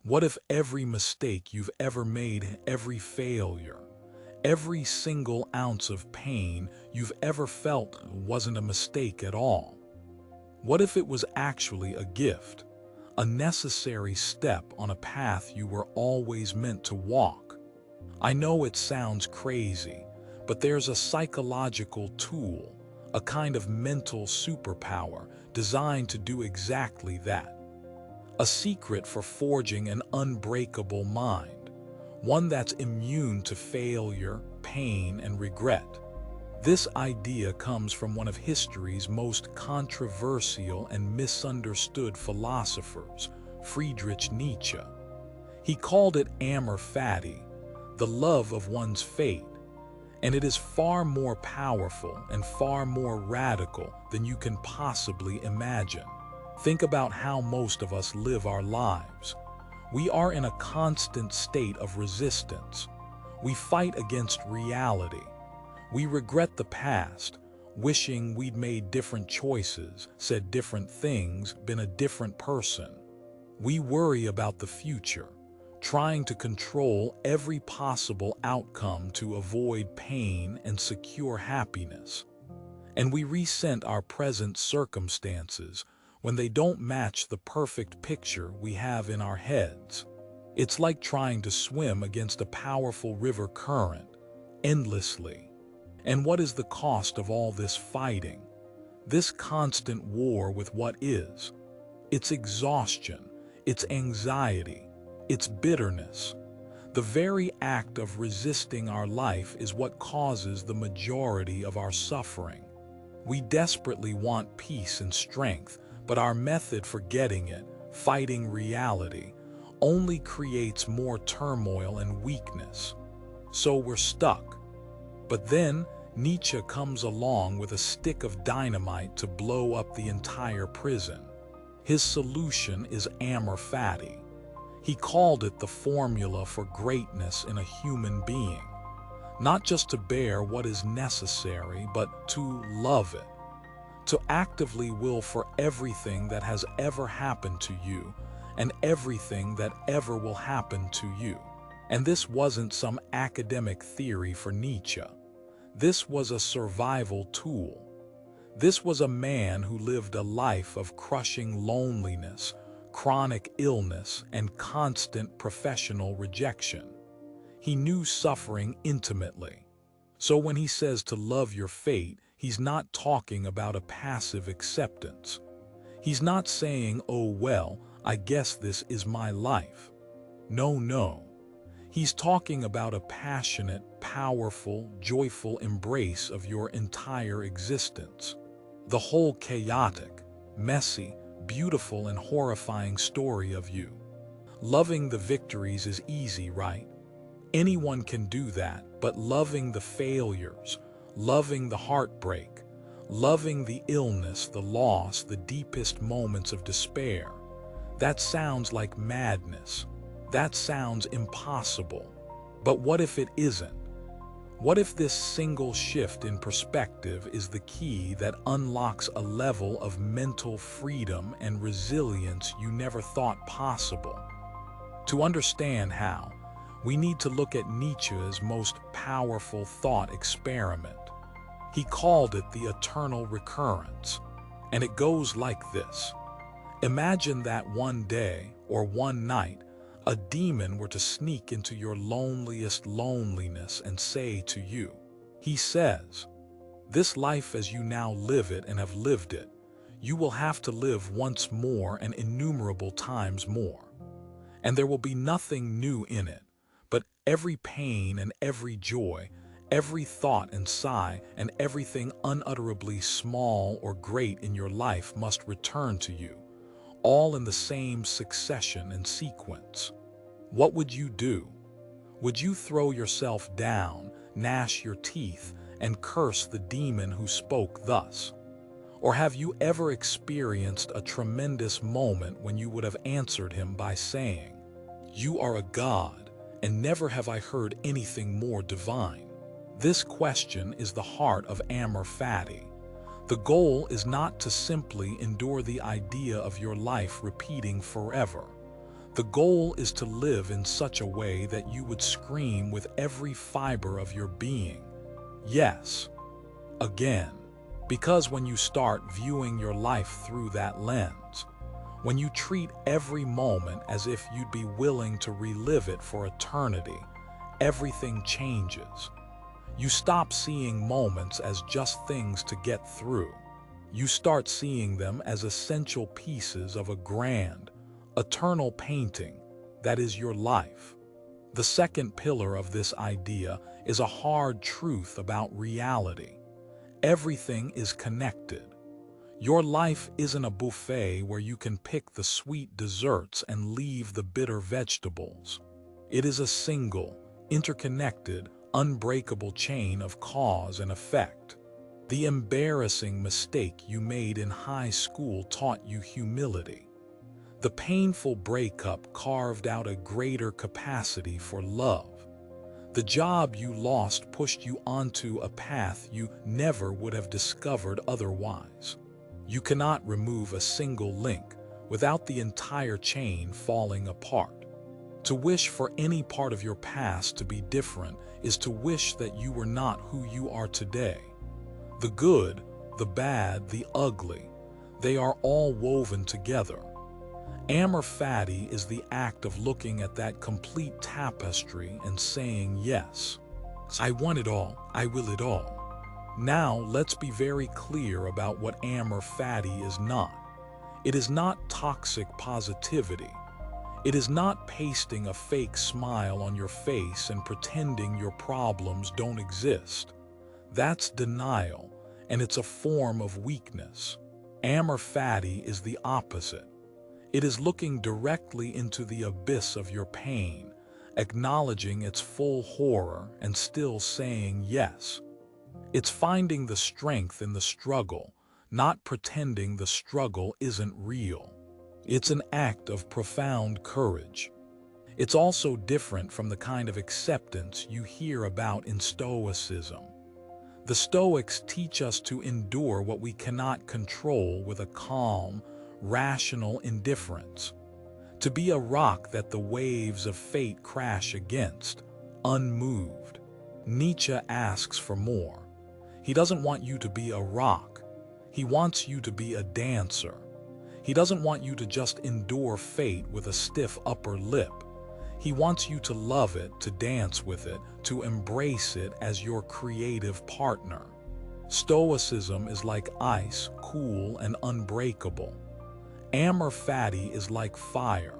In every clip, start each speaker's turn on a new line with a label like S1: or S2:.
S1: What if every mistake you've ever made, every failure, every single ounce of pain you've ever felt wasn't a mistake at all? What if it was actually a gift, a necessary step on a path you were always meant to walk? I know it sounds crazy, but there's a psychological tool, a kind of mental superpower designed to do exactly that. A secret for forging an unbreakable mind, one that's immune to failure, pain, and regret. This idea comes from one of history's most controversial and misunderstood philosophers, Friedrich Nietzsche. He called it Amor Fati, the love of one's fate, and it is far more powerful and far more radical than you can possibly imagine. Think about how most of us live our lives. We are in a constant state of resistance. We fight against reality. We regret the past, wishing we'd made different choices, said different things, been a different person. We worry about the future, trying to control every possible outcome to avoid pain and secure happiness. And we resent our present circumstances when they don't match the perfect picture we have in our heads. It's like trying to swim against a powerful river current, endlessly. And what is the cost of all this fighting? This constant war with what is? It's exhaustion, it's anxiety, it's bitterness. The very act of resisting our life is what causes the majority of our suffering. We desperately want peace and strength, but our method for getting it, fighting reality, only creates more turmoil and weakness. So we're stuck. But then Nietzsche comes along with a stick of dynamite to blow up the entire prison. His solution is Amor Fati. He called it the formula for greatness in a human being. Not just to bear what is necessary, but to love it. To actively will for everything that has ever happened to you and everything that ever will happen to you. And this wasn't some academic theory for Nietzsche. This was a survival tool. This was a man who lived a life of crushing loneliness, chronic illness, and constant professional rejection. He knew suffering intimately. So when he says to love your fate, he's not talking about a passive acceptance. He's not saying, oh well, I guess this is my life. No. He's talking about a passionate, powerful, joyful embrace of your entire existence. The whole chaotic, messy, beautiful, and horrifying story of you. Loving the victories is easy, right? Anyone can do that, but loving the failures, loving the heartbreak, loving the illness, the loss, the deepest moments of despair, that sounds like madness. That sounds impossible. But what if it isn't? What if this single shift in perspective is the key that unlocks a level of mental freedom and resilience you never thought possible? To understand how, we need to look at Nietzsche's most powerful thought experiment. He called it the eternal recurrence, and it goes like this. Imagine that one day or one night, a demon were to sneak into your loneliest loneliness and say to you, he says, this life as you now live it and have lived it, you will have to live once more and innumerable times more. And there will be nothing new in it, but every pain and every joy, every thought and sigh, and everything unutterably small or great in your life must return to you, all in the same succession and sequence. What would you do? Would you throw yourself down, gnash your teeth, and curse the demon who spoke thus? Or have you ever experienced a tremendous moment when you would have answered him by saying, you are a god, and never have I heard anything more divine? This question is the heart of Amor Fati. The goal is not to simply endure the idea of your life repeating forever. The goal is to live in such a way that you would scream with every fiber of your being, yes, again. Because when you start viewing your life through that lens, when you treat every moment as if you'd be willing to relive it for eternity, everything changes. You stop seeing moments as just things to get through. You start seeing them as essential pieces of a grand, eternal painting that is your life. The second pillar of this idea is a hard truth about reality. Everything is connected. Your life isn't a buffet where you can pick the sweet desserts and leave the bitter vegetables. It is a single, interconnected, unbreakable chain of cause and effect. The embarrassing mistake you made in high school taught you humility. The painful breakup carved out a greater capacity for love. The job you lost pushed you onto a path you never would have discovered otherwise. You cannot remove a single link without the entire chain falling apart. To wish for any part of your past to be different is to wish that you were not who you are today. The good, the bad, the ugly, they are all woven together. Amor Fati is the act of looking at that complete tapestry and saying, yes, I want it all, I will it all. Now let's be very clear about what Amor Fati is not. It is not toxic positivity. It is not pasting a fake smile on your face and pretending your problems don't exist. That's denial, and it's a form of weakness. Amor Fati is the opposite. It is looking directly into the abyss of your pain, acknowledging its full horror and still saying yes. It's finding the strength in the struggle, not pretending the struggle isn't real. It's an act of profound courage. It's also different from the kind of acceptance you hear about in Stoicism. The Stoics teach us to endure what we cannot control with a calm, rational indifference. To be a rock that the waves of fate crash against, unmoved. Nietzsche asks for more. He doesn't want you to be a rock. He wants you to be a dancer. He doesn't want you to just endure fate with a stiff upper lip. He wants you to love it, to dance with it, to embrace it as your creative partner. Stoicism is like ice, cool and unbreakable. Amor Fati is like fire.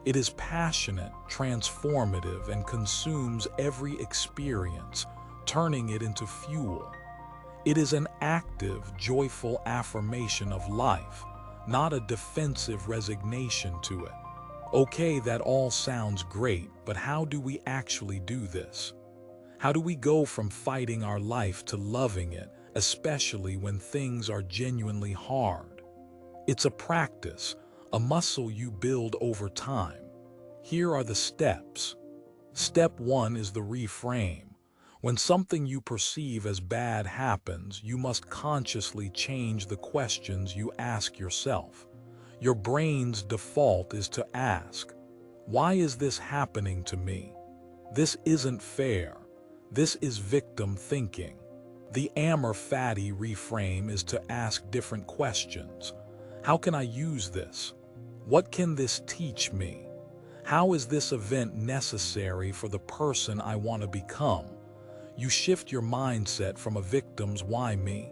S1: It is passionate, transformative, and consumes every experience, turning it into fuel. It is an active, joyful affirmation of life, not a defensive resignation to it. Okay, that all sounds great, but how do we actually do this? How do we go from fighting our life to loving it, especially when things are genuinely hard? It's a practice, a muscle you build over time. Here are the steps. Step 1 is the reframe. When something you perceive as bad happens, you must consciously change the questions you ask yourself. Your brain's default is to ask, why is this happening to me? This isn't fair. This is victim thinking. The Amor Fati reframe is to ask different questions. How can I use this? What can this teach me? How is this event necessary for the person I want to become? You shift your mindset from a victim's why me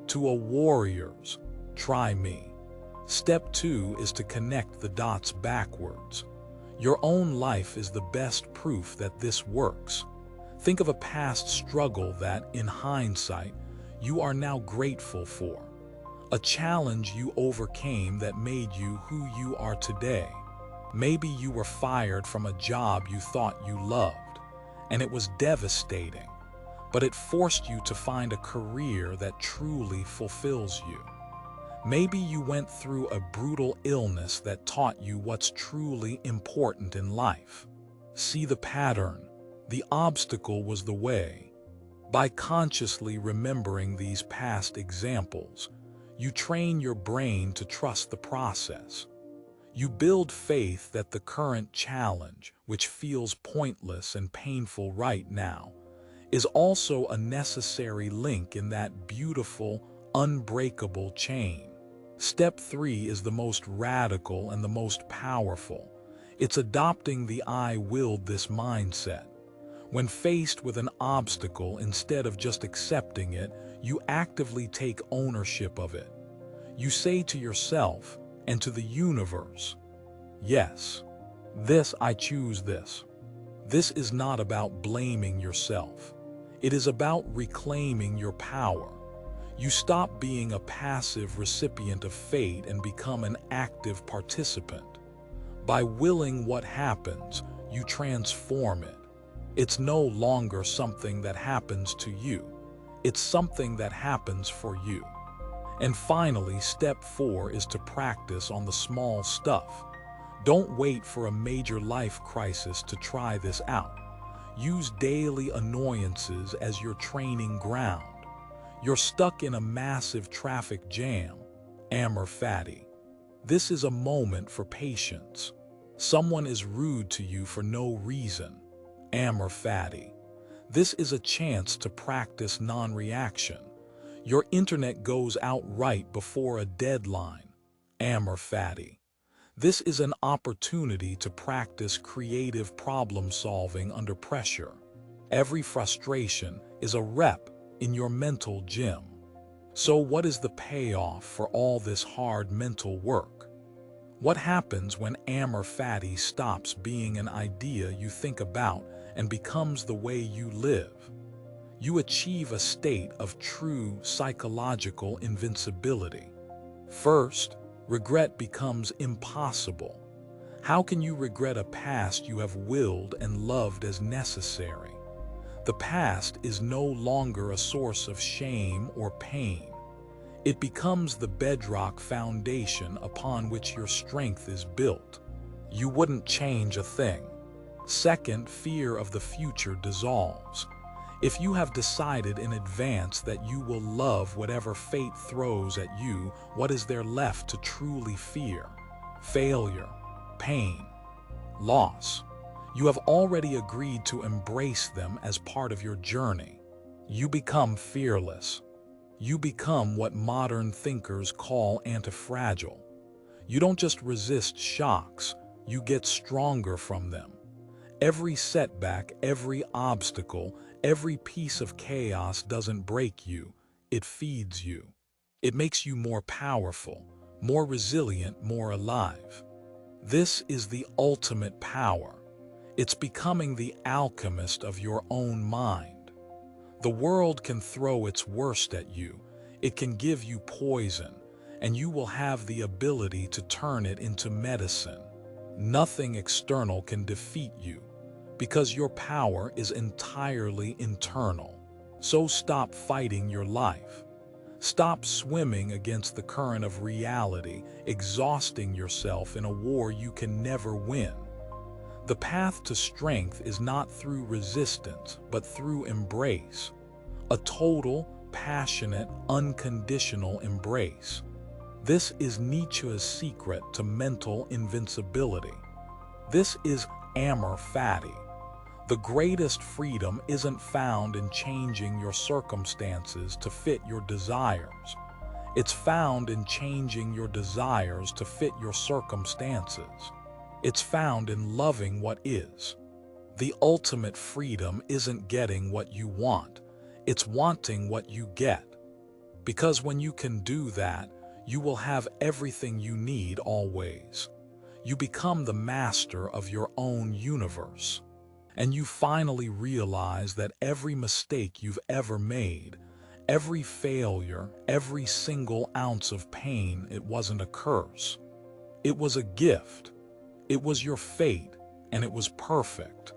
S1: to a warrior's try me. Step 2 is to connect the dots backwards. Your own life is the best proof that this works. Think of a past struggle that, in hindsight, you are now grateful for. A challenge you overcame that made you who you are today. Maybe you were fired from a job you thought you loved, and it was devastating, but it forced you to find a career that truly fulfills you. Maybe you went through a brutal illness that taught you what's truly important in life. See the pattern. The obstacle was the way. By consciously remembering these past examples, you train your brain to trust the process. You build faith that the current challenge, which feels pointless and painful right now, is also a necessary link in that beautiful, unbreakable chain. Step 3 is the most radical and the most powerful. It's adopting the "I willed this" mindset. When faced with an obstacle, instead of just accepting it, you actively take ownership of it. You say to yourself and to the universe, "Yes, I choose this." This is not about blaming yourself. It is about reclaiming your power. You stop being a passive recipient of fate and become an active participant. By willing what happens, you transform it. It's no longer something that happens to you. It's something that happens for you. And finally, step 4 is to practice on the small stuff. Don't wait for a major life crisis to try this out. Use daily annoyances as your training ground. You're stuck in a massive traffic jam. Amor Fati. This is a moment for patience. Someone is rude to you for no reason. Amor Fati. This is a chance to practice non-reaction. Your internet goes out right before a deadline. Amor Fati. This is an opportunity to practice creative problem solving under pressure. Every frustration is a rep in your mental gym. So what is the payoff for all this hard mental work? What happens when Amor Fati stops being an idea you think about and becomes the way you live? You achieve a state of true psychological invincibility. First, regret becomes impossible. How can you regret a past you have willed and loved as necessary? The past is no longer a source of shame or pain. It becomes the bedrock foundation upon which your strength is built. You wouldn't change a thing. Second, fear of the future dissolves. If you have decided in advance that you will love whatever fate throws at you, what is there left to truly fear? Failure, pain, loss. You have already agreed to embrace them as part of your journey. You become fearless. You become what modern thinkers call antifragile. You don't just resist shocks, you get stronger from them. Every setback, every obstacle, every piece of chaos doesn't break you, it feeds you. It makes you more powerful, more resilient, more alive. This is the ultimate power. It's becoming the alchemist of your own mind. The world can throw its worst at you, it can give you poison, and you will have the ability to turn it into medicine. Nothing external can defeat you, because your power is entirely internal. So stop fighting your life. Stop swimming against the current of reality, exhausting yourself in a war you can never win. The path to strength is not through resistance, but through embrace. A total, passionate, unconditional embrace. This is Nietzsche's secret to mental invincibility. This is Amor Fati. The greatest freedom isn't found in changing your circumstances to fit your desires. It's found in changing your desires to fit your circumstances. It's found in loving what is. The ultimate freedom isn't getting what you want, it's wanting what you get. Because when you can do that, you will have everything you need always. You become the master of your own universe. And you finally realize that every mistake you've ever made, every failure, every single ounce of pain, it wasn't a curse. It was a gift. It was your fate, and it was perfect.